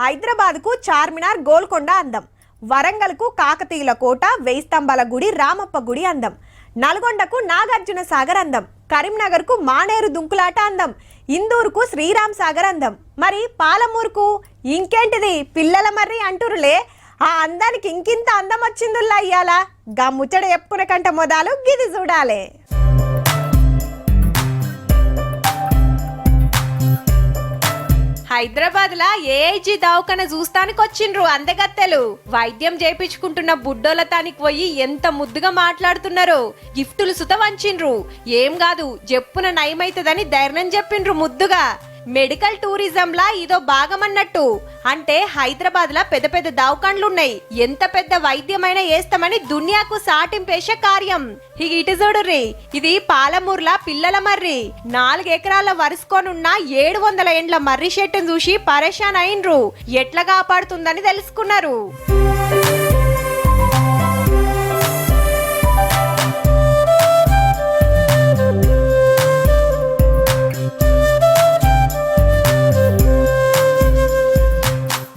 హైదరాబాద్కు చార్మినార్ గోల్కొండ అందం, వరంగల్కు కాకతీయుల కోట, వెయ్యి స్తంభాల గుడి, రామప్ప గుడి అందం, నల్గొండకు నాగార్జున సాగర్ అందం, కరీంనగర్కు మానేరు దుంకులాట అందం, ఇందూరుకు శ్రీరామ్ సాగర్ అందం, మరి పాలమూరుకు ఇంకేంటిది పిల్లల మర్రి అంటురులే. ఆ అందానికి ఇంకింత అందం వచ్చిందిలా ఇయ్యాల. గా ముచ్చట చెప్పుకునే కంటే మొదలు గిది చూడాలి. హైదరాబాద్ లా ఏఐజీ దవాఖాన చూస్తానికి వచ్చిండ్రు అందగత్తెలు. వైద్యం చేయించుకుంటున్న బుడ్డోలతానికి పోయి ఎంత ముద్దుగా మాట్లాడుతున్నారు. గిఫ్టులు సుత వంచిండ్రు. ఏం కాదు చెప్పున నయమైతదని ధైర్యం చెప్పిండ్రు ముద్దుగా. మెడికల్ టూరిజం లా ఇదో భాగమన్నట్టు. అంటే హైదరాబాద్ లా పెద్ద పెద్ద దవాఖాన్లున్నాయి, ఎంత పెద్ద వైద్యమైనా వేస్తామని దునియాకు సాటింపేసే కార్యం. ఇటు చూడుర్రి, ఇది పాలమూర్ల పిల్లల మర్రి. 4 ఎకరాల వరుసుకోనున్న 700 ఏండ్ల మర్రి చెట్టును చూసి పరేషాన్ అయినరు. ఎట్లా కాపాడుతుందని తెలుసుకున్నారు.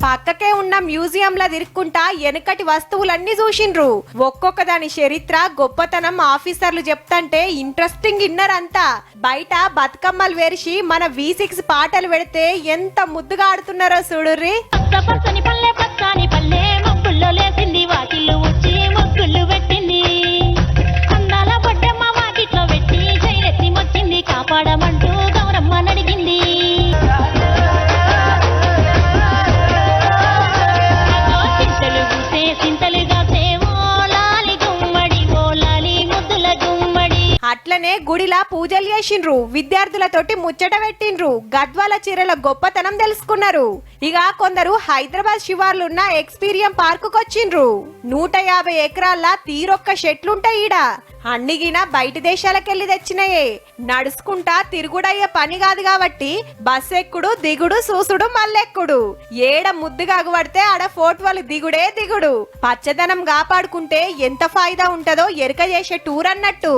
పక్కకే ఉన్న మ్యూజియంలో తిరుక్కుంటా వెనకటి వస్తువులన్నీ చూసిండ్రు. ఒక్కొక్క దాని చరిత్ర గొప్పతనం ఆఫీసర్లు చెప్తంటే ఇంట్రెస్టింగ్ ఇన్నరంతా. బయట బతుకమ్మలు వేరిసి మన V6 పాటలు పెడితే ఎంత ముద్దుగా ఆడుతున్నారో చూడుర్రి. కాపాడమంటూ గౌరమ్మ నడిగింది. అట్లనే గుడిలా పూజలు చేసిండ్రు. విద్యార్థులతోటి ముచ్చట పెట్టిండ్రు. గద్వాల చీరల గొప్పతనం తెలుసుకున్నారు. ఇక కొందరు హైదరాబాద్ శివార్లున్న ఎక్స్పీరియం పార్కు వచ్చిండ్రు. 150 ఎకరాల తీరొక్క చెట్లుంటాయి ఈడ. అన్నిగిన బయట దేశాలకెళ్లి తెచ్చినాయే. నడుచుకుంటా తిరుగుడయ్యే పని కాదు కాబట్టి బస్ ఎక్కుడు, దిగుడు, చూసుడు, మల్లెక్కుడు. ఏడ ముద్దుగా అగుపడితే ఆడ ఫోటోలు దిగుడే దిగుడు. పచ్చదనం కాపాడుకుంటే ఎంత ఫాయిదా ఉంటదో ఎరక చేసే టూర్ అన్నట్టు.